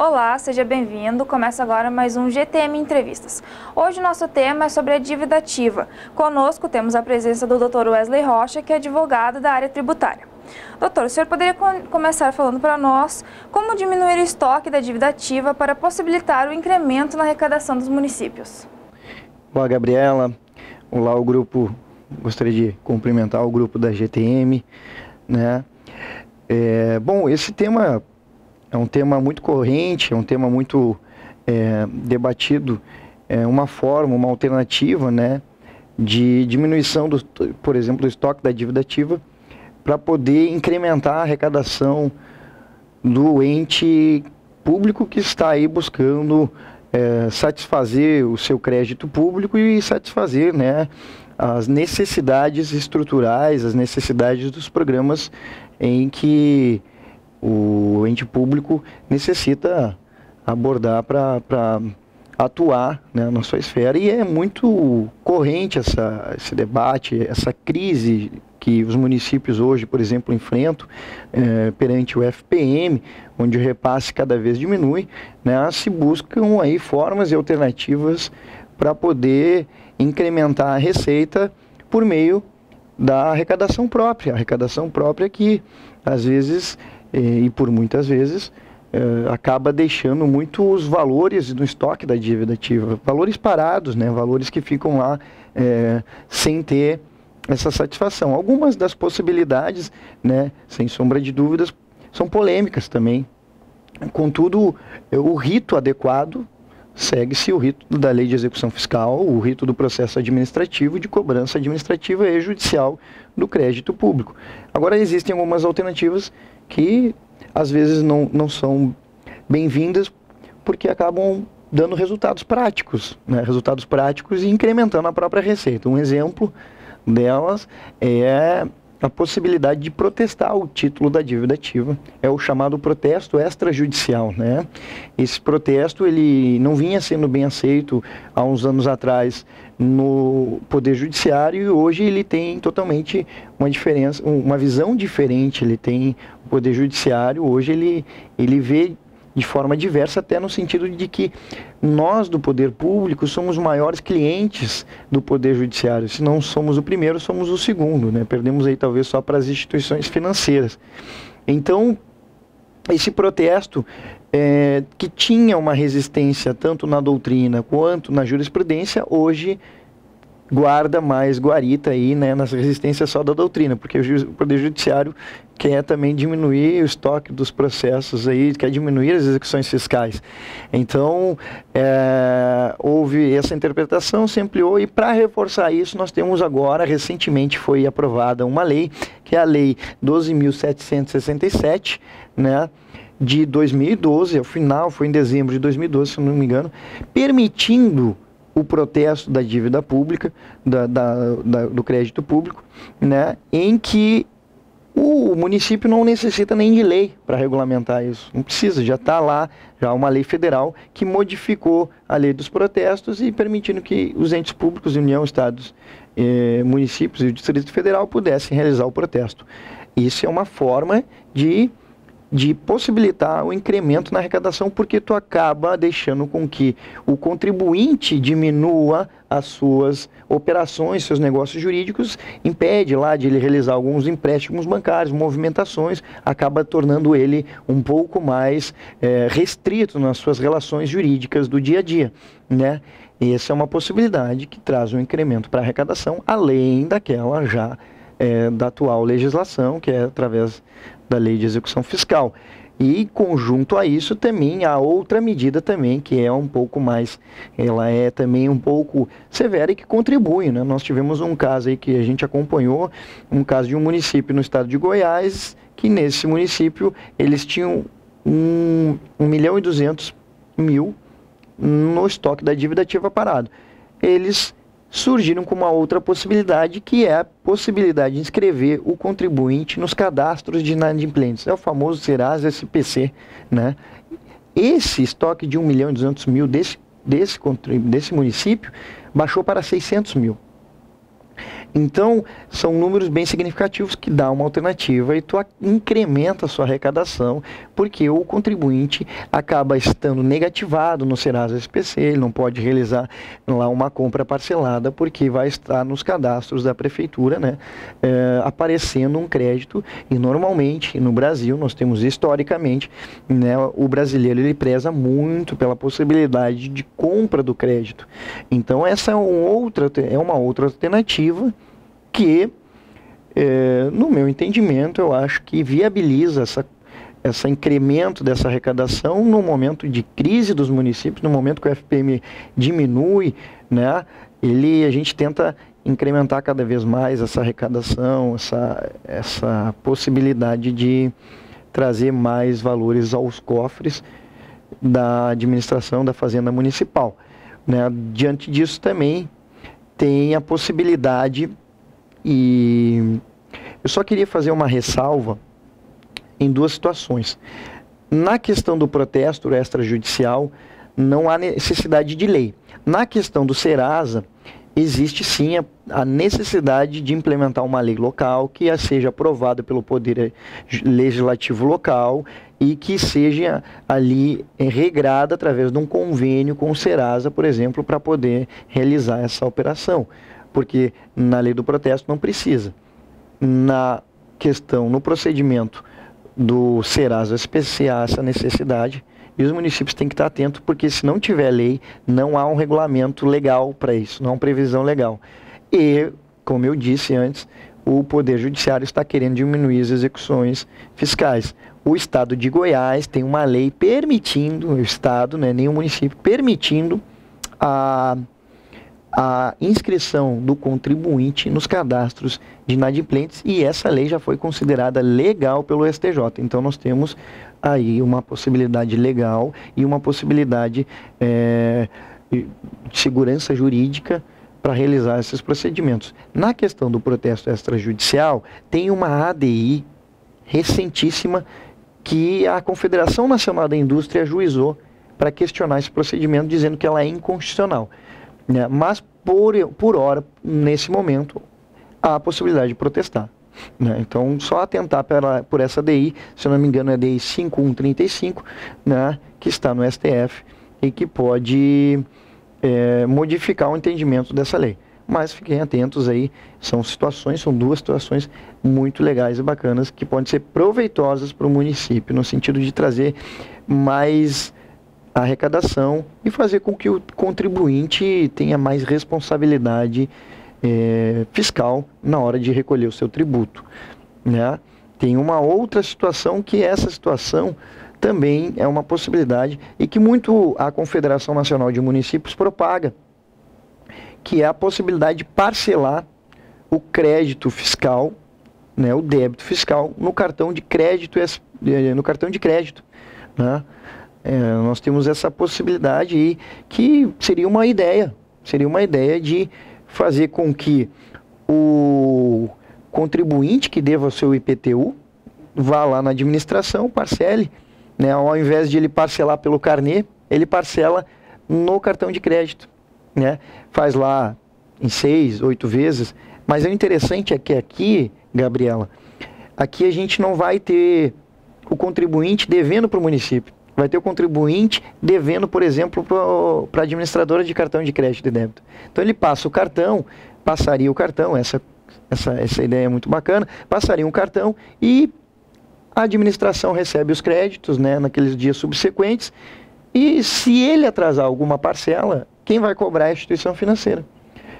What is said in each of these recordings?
Olá, seja bem-vindo. Começa agora mais um GTM Entrevistas. Hoje o nosso tema é sobre a dívida ativa. Conosco temos a presença do Dr. Wesley Rocha, que é advogado da área tributária. Doutor, o senhor poderia começar falando para nós como diminuir o estoque da dívida ativa para possibilitar o incremento na arrecadação dos municípios? Olá, Gabriela. Olá, o grupo. Gostaria de cumprimentar o grupo da GTM, né? Bom, esse tema é um tema muito corrente, é um tema muito debatido, uma forma, uma alternativa, né, de diminuição, por exemplo, do estoque da dívida ativa para poder incrementar a arrecadação do ente público que está aí buscando satisfazer o seu crédito público e satisfazer, né, as necessidades estruturais, as necessidades dos programas em que o ente público necessita abordar para atuar, né, na sua esfera. E é muito corrente esse debate, essa crise que os municípios hoje, por exemplo, enfrentam perante o FPM, onde o repasse cada vez diminui, né, se buscam aí formas e alternativas para poder incrementar a receita por meio da arrecadação própria que às vezes e por muitas vezes acaba deixando muitos valores no estoque da dívida ativa, valores parados, né, valores que ficam lá sem ter essa satisfação. Algumas das possibilidades, né, sem sombra de dúvidas, são polêmicas também. Contudo, o rito adequado segue-se o rito da Lei de Execução Fiscal, o rito do processo administrativo de cobrança administrativa e judicial do crédito público. Agora, existem algumas alternativas que às vezes não são bem-vindas porque acabam dando resultados práticos, né? Resultados práticos e incrementando a própria receita. Um exemplo delas é a possibilidade de protestar o título da dívida ativa, é o chamado protesto extrajudicial, né? Esse protesto, ele não vinha sendo bem aceito há uns anos atrás no Poder Judiciário e hoje ele tem totalmente uma diferença, uma visão diferente. Ele tem, o Poder Judiciário hoje ele vê de forma diversa, até no sentido de que nós do poder público somos os maiores clientes do Poder Judiciário. Se não somos o primeiro, somos o segundo, né? Perdemos aí talvez só para as instituições financeiras. Então, esse protesto que tinha uma resistência tanto na doutrina quanto na jurisprudência, hoje guarda mais guarita aí, né, nas resistências só da doutrina, porque o Poder Judiciário quer também diminuir o estoque dos processos aí, quer diminuir as execuções fiscais. Então, houve essa interpretação, se ampliou, e para reforçar isso, nós temos agora, recentemente foi aprovada uma lei, que é a Lei 12.767, né, de 2012, ao final, foi em dezembro de 2012, se não me engano, permitindo o protesto da dívida pública, do crédito público, né, em que o município não necessita nem de lei para regulamentar isso. Não precisa, já está lá, já uma lei federal que modificou a lei dos protestos e permitindo que os entes públicos, União, Estados, municípios e o Distrito Federal pudessem realizar o protesto. Isso é uma forma de possibilitar o incremento na arrecadação, porque tu acaba deixando com que o contribuinte diminua as suas operações, seus negócios jurídicos, impede lá de ele realizar alguns empréstimos bancários, movimentações, acaba tornando ele um pouco mais restrito nas suas relações jurídicas do dia a dia, né? E essa é uma possibilidade que traz um incremento para a arrecadação, além daquela já da atual legislação, que é através da Lei de Execução Fiscal. E conjunto a isso também há outra medida também, que é um pouco mais, ela é também um pouco severa e que contribui, né? Nós tivemos um caso aí que a gente acompanhou, um caso de um município no estado de Goiás, que nesse município eles tinham 1.200.000 no estoque da dívida ativa parado. Eles surgiram com uma outra possibilidade, que é a possibilidade de inscrever o contribuinte nos cadastros de inadimplentes. É o famoso Serasa SPC, né? Esse estoque de 1.200.000 desse município baixou para 600.000. Então, são números bem significativos que dá uma alternativa e tu incrementa a sua arrecadação, porque o contribuinte acaba estando negativado no Serasa SPC, ele não pode realizar lá uma compra parcelada, porque vai estar nos cadastros da prefeitura, né, aparecendo um crédito, e normalmente no Brasil, nós temos historicamente, né, o brasileiro ele preza muito pela possibilidade de compra do crédito. Então, essa é uma outra alternativa que, no meu entendimento, eu acho que viabiliza esse incremento dessa arrecadação no momento de crise dos municípios, no momento que o FPM diminui, né? A gente tenta incrementar cada vez mais essa arrecadação, essa possibilidade de trazer mais valores aos cofres da administração da Fazenda Municipal, né? Diante disso também tem a possibilidade, e eu só queria fazer uma ressalva em duas situações. Na questão do protesto extrajudicial, não há necessidade de lei. Na questão do Serasa, existe sim a necessidade de implementar uma lei local que seja aprovada pelo Poder Legislativo local e que seja ali regrada através de um convênio com o Serasa, por exemplo, para poder realizar essa operação. Porque na lei do protesto não precisa. No procedimento do Serasa SPC há essa necessidade, e os municípios têm que estar atentos, porque se não tiver lei, não há um regulamento legal para isso, não há uma previsão legal. E, como eu disse antes, o Poder Judiciário está querendo diminuir as execuções fiscais. O Estado de Goiás tem uma lei permitindo, o Estado, né, nem o município, permitindo a inscrição do contribuinte nos cadastros de inadimplentes, e essa lei já foi considerada legal pelo STJ. Então nós temos aí uma possibilidade legal e uma possibilidade de segurança jurídica para realizar esses procedimentos. Na questão do protesto extrajudicial, tem uma ADI recentíssima que a Confederação Nacional da Indústria ajuizou para questionar esse procedimento, dizendo que ela é inconstitucional. Mas, por hora, nesse momento, há a possibilidade de protestar. Né? Então, só atentar por essa DI, se eu não me engano é a DI 5135, né, que está no STF e que pode modificar o entendimento dessa lei. Mas fiquem atentos aí, são duas situações muito legais e bacanas que podem ser proveitosas para o município, no sentido de trazer mais arrecadação e fazer com que o contribuinte tenha mais responsabilidade fiscal na hora de recolher o seu tributo, né? Tem uma outra situação, que essa situação também é uma possibilidade e que muito a Confederação Nacional de Municípios propaga, que é a possibilidade de parcelar o crédito fiscal, né, o débito fiscal no cartão de crédito, né? Nós temos essa possibilidade aí, que seria uma ideia de fazer com que o contribuinte que deva o seu IPTU vá lá na administração, parcele, né? Ao invés de ele parcelar pelo carnê, ele parcela no cartão de crédito, né? Faz lá em 6, 8 vezes. Mas o interessante é que aqui, Gabriela, aqui a gente não vai ter o contribuinte devendo para o município. Vai ter o contribuinte devendo, por exemplo, para a administradora de cartão de crédito e débito. Então ele passaria o cartão, essa ideia é muito bacana, passaria um cartão e a administração recebe os créditos, né, naqueles dias subsequentes, e se ele atrasar alguma parcela, quem vai cobrar é a instituição financeira.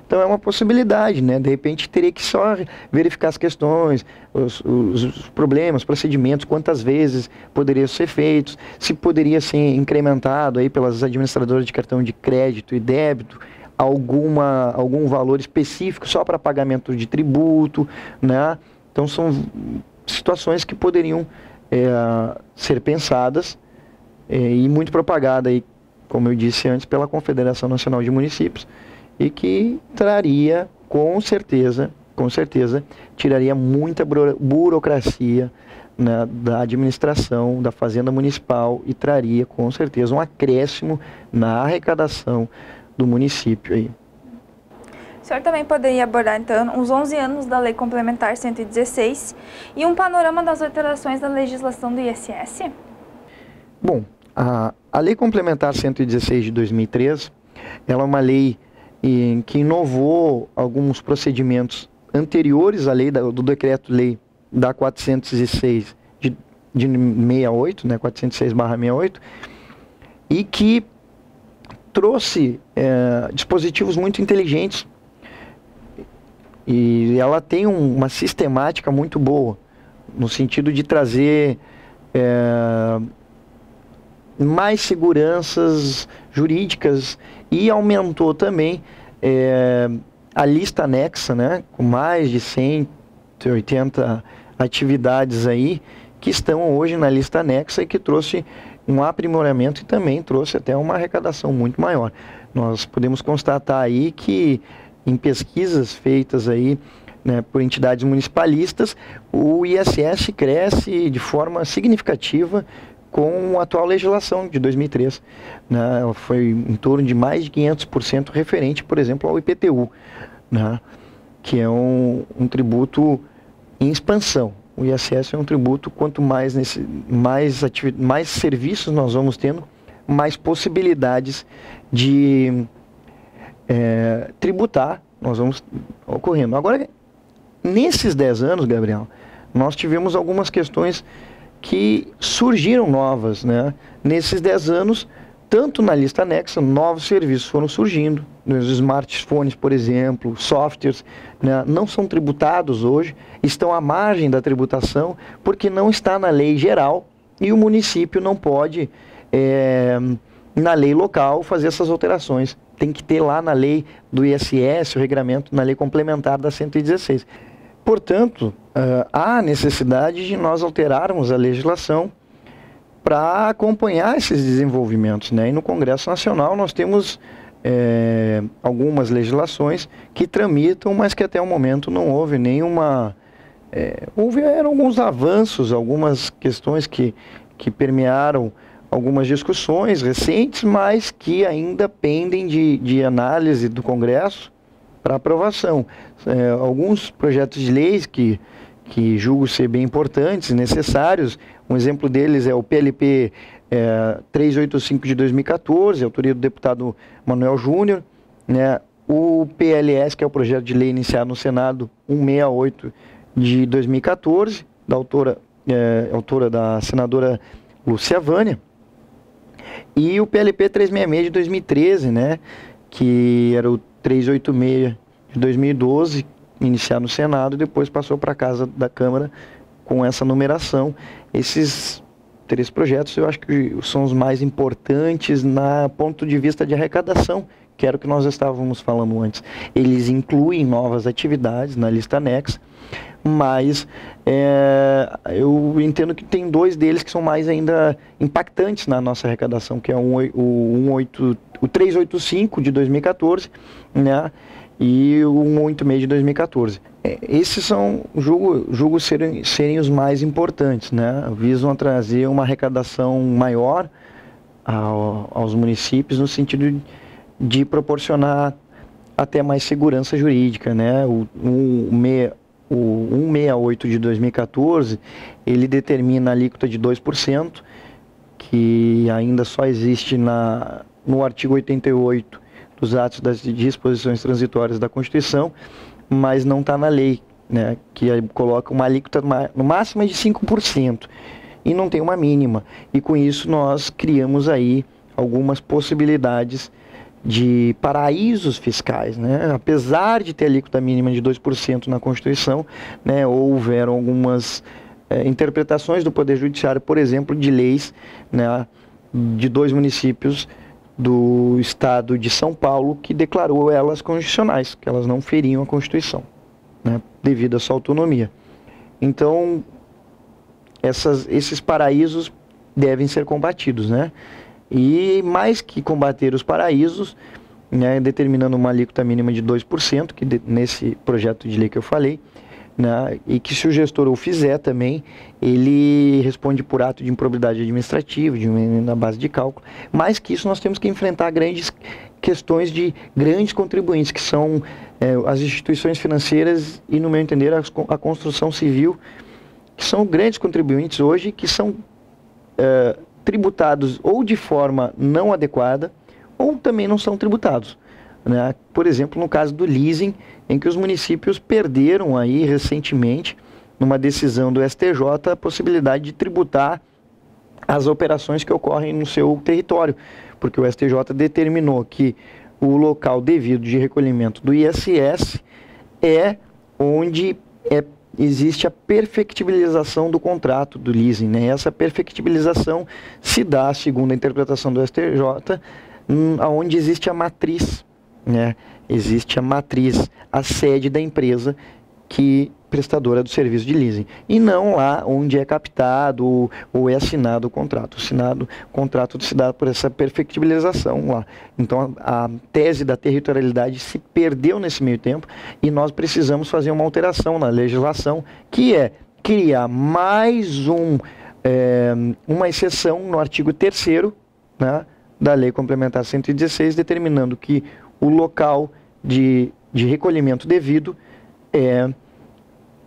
Então é uma possibilidade, né? De repente teria que só verificar as questões, os problemas, procedimentos, quantas vezes poderiam ser feitos, se poderia ser incrementado aí pelas administradoras de cartão de crédito e débito algum valor específico só para pagamento de tributo, né? Então são situações que poderiam ser pensadas e muito propagada aí, como eu disse antes, pela Confederação Nacional de Municípios, e que traria, com certeza, tiraria muita burocracia, né, da administração, da Fazenda Municipal, e traria, com certeza, um acréscimo na arrecadação do município aí. senhor também poderia abordar, então, os 11 anos da Lei Complementar 116 e um panorama das alterações da legislação do ISS? Bom, a Lei Complementar 116 de 2003, ela é uma lei que inovou alguns procedimentos anteriores à lei do Decreto-Lei da 406 de 68, né, 406/68, e que trouxe dispositivos muito inteligentes. E ela tem uma sistemática muito boa, no sentido de trazer mais seguranças jurídicas, e aumentou também a lista anexa, né, com mais de 180 atividades aí que estão hoje na lista anexa, e que trouxe um aprimoramento e também trouxe até uma arrecadação muito maior. Nós podemos constatar aí que em pesquisas feitas aí, né, por entidades municipalistas, o ISS cresce de forma significativa com a atual legislação de 2003. Né, foi em torno de mais de 500% referente, por exemplo, ao IPTU, né, que é um tributo em expansão. O ISS é um tributo, quanto mais serviços nós vamos tendo, mais possibilidades de tributar nós vamos ocorrendo. Agora, nesses 10 anos, Gabriel, nós tivemos algumas questões que surgiram novas, né? Nesses 10 anos, tanto na lista anexa, novos serviços foram surgindo. Os smartphones, por exemplo, softwares, né, não são tributados hoje, estão à margem da tributação, porque não está na lei geral, e o município não pode, na lei local, fazer essas alterações. Tem que ter lá na lei do ISS, o regramento, na lei complementar da 116. Portanto, há necessidade de nós alterarmos a legislação para acompanhar esses desenvolvimentos, né? E no Congresso Nacional nós temos algumas legislações que tramitam, mas que até o momento não houve nenhuma... houveram alguns avanços, algumas questões que permearam algumas discussões recentes, mas que ainda pendem de análise do Congresso para aprovação. Alguns projetos de leis que julgo ser bem importantes e necessários. Um exemplo deles é o PLP 385 de 2014, autoria do deputado Manuel Júnior, né? O PLS, que é o projeto de lei iniciado no Senado, 168 de 2014, da autora da senadora Lúcia Vânia, e o PLP 366 de 2013, né? Que era o 386 de 2012, iniciado no Senado e depois passou para a Casa da Câmara com essa numeração. Esses 3 projetos eu acho que são os mais importantes na ponto de vista de arrecadação, que era o que nós estávamos falando antes. Eles incluem novas atividades na lista anexa, mas eu entendo que tem 2 deles que são mais ainda impactantes na nossa arrecadação, que é o 385 de 2014, né, e o 186 de 2014. Esses são, julgo serem os mais importantes, né? Visam trazer uma arrecadação maior aos municípios, no sentido de proporcionar até mais segurança jurídica, né? O 168 de 2014, ele determina a alíquota de 2%, que ainda só existe no artigo 88 dos atos das disposições transitórias da Constituição, mas não está na lei, né, que coloca uma alíquota no máximo de 5%, e não tem uma mínima. E com isso nós criamos aí algumas possibilidades de paraísos fiscais, né? Apesar de ter alíquota mínima de 2% na Constituição, né, houveram algumas interpretações do Poder Judiciário, por exemplo, de leis, né, de 2 municípios do estado de São Paulo, que declarou elas constitucionais, que elas não feriam a Constituição, né, devido à sua autonomia. Então, esses paraísos devem ser combatidos, né? E mais que combater os paraísos, né, determinando uma alíquota mínima de 2%, que nesse projeto de lei que eu falei, né, e que se o gestor o fizer também, ele responde por ato de improbidade administrativa, na base de cálculo. Mais que isso, nós temos que enfrentar grandes questões de grandes contribuintes, que são as instituições financeiras e, no meu entender, a construção civil, que são grandes contribuintes hoje, que são tributados ou de forma não adequada, ou também não são tributados, né? Por exemplo, no caso do leasing, em que os municípios perderam aí recentemente, numa decisão do STJ, a possibilidade de tributar as operações que ocorrem no seu território, porque o STJ determinou que o local devido de recolhimento do ISS é onde existe a perfectibilização do contrato do leasing, né? Essa perfectibilização se dá, segundo a interpretação do STJ, onde existe a matriz, né? Existe a matriz, a sede da empresa prestadora do serviço de leasing, e não lá onde é captado ou é assinado o contrato. O contrato se dá por essa perfectibilização lá. Então a tese da territorialidade se perdeu nesse meio tempo e nós precisamos fazer uma alteração na legislação, que é criar mais uma exceção no artigo 3º, né, da Lei Complementar 116, determinando que o local de recolhimento devido é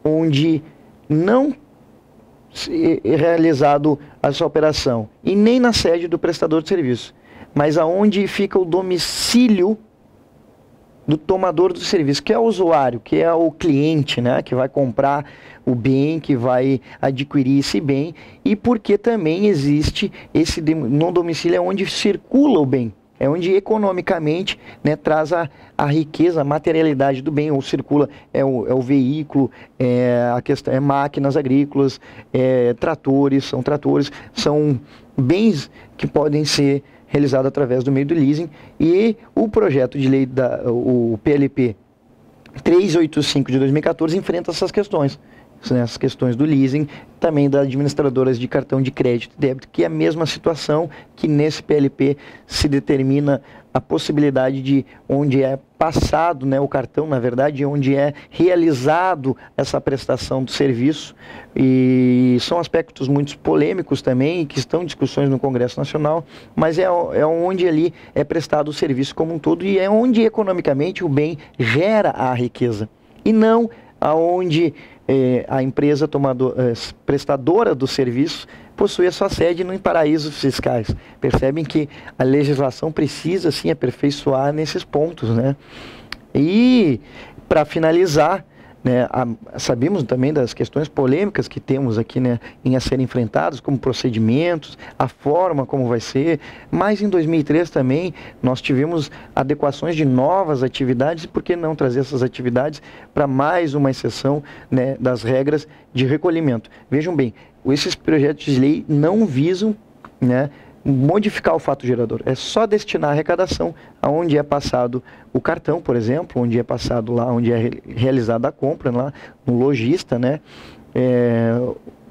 onde não é realizado essa operação, e nem na sede do prestador de serviço, mas aonde fica o domicílio do tomador do serviço, que é o usuário, que é o cliente, né, que vai comprar o bem, que vai adquirir esse bem, e porque também existe no domicílio é onde circula o bem. É onde economicamente, né, traz a riqueza, a materialidade do bem, ou circula, é o veículo, a questão é máquinas agrícolas, tratores, são bens que podem ser realizados através do meio do leasing, e o projeto de lei, o PLP 385 de 2014, enfrenta essas questões. As questões do leasing, também das administradoras de cartão de crédito e débito, que é a mesma situação, que nesse PLP se determina a possibilidade de onde é passado, né, o cartão, na verdade, onde é realizado essa prestação do serviço, e são aspectos muito polêmicos também, que estão em discussões no Congresso Nacional, mas é onde ali é prestado o serviço como um todo, e é onde economicamente o bem gera a riqueza, e não aonde a empresa prestadora do serviço possui a sua sede em paraísos fiscais. Percebem que a legislação precisa, sim, aperfeiçoar nesses pontos, né? E, para finalizar, né, sabemos também das questões polêmicas que temos aqui, né, a serem enfrentadas, como procedimentos, a forma como vai ser, mas em 2003 também nós tivemos adequações de novas atividades, e por que não trazer essas atividades para mais uma exceção, né, das regras de recolhimento. Vejam bem, esses projetos de lei não visam, né, modificar o fato gerador, é só destinar a arrecadação aonde é passado o cartão, por exemplo, onde é passado lá, onde é realizada a compra, lá no lojista, né,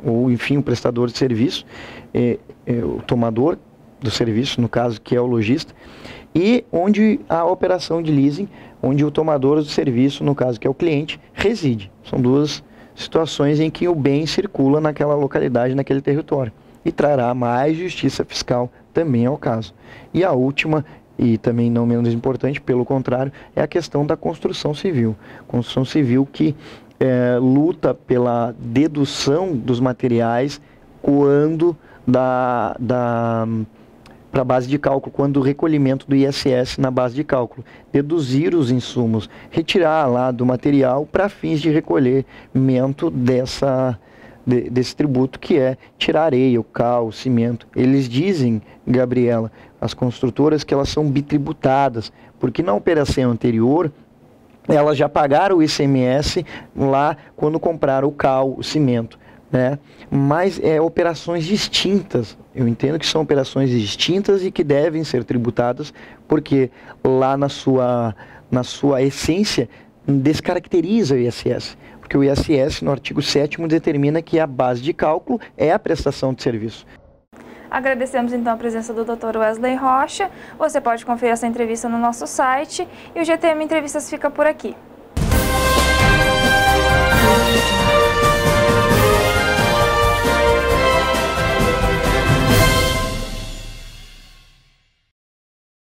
ou enfim, o prestador de serviço, o tomador do serviço, no caso, que é o lojista, e onde a operação de leasing, onde o tomador do serviço, no caso, que é o cliente, reside. São duas situações em que o bem circula naquela localidade, naquele território, e trará mais justiça fiscal também ao caso. E a última, e também não menos importante, pelo contrário, é a questão da construção civil. Construção civil que luta pela dedução dos materiais quando para a base de cálculo, quando o recolhimento do ISS na base de cálculo, deduzir os insumos, retirar lá do material para fins de recolhimento desse tributo, que é tirar areia, o cal, o cimento. Eles dizem, Gabriela, as construtoras, que elas são bitributadas, porque na operação anterior elas já pagaram o ICMS lá quando compraram o cal, o cimento, né? Mas operações distintas. Eu entendo que são operações distintas e que devem ser tributadas, porque lá na sua essência descaracteriza o ISS. Porque o ISS, no artigo 7º, determina que a base de cálculo é a prestação de serviço. Agradecemos então a presença do Dr. Wesley Rocha. Você pode conferir essa entrevista no nosso site, e o GTM Entrevistas fica por aqui.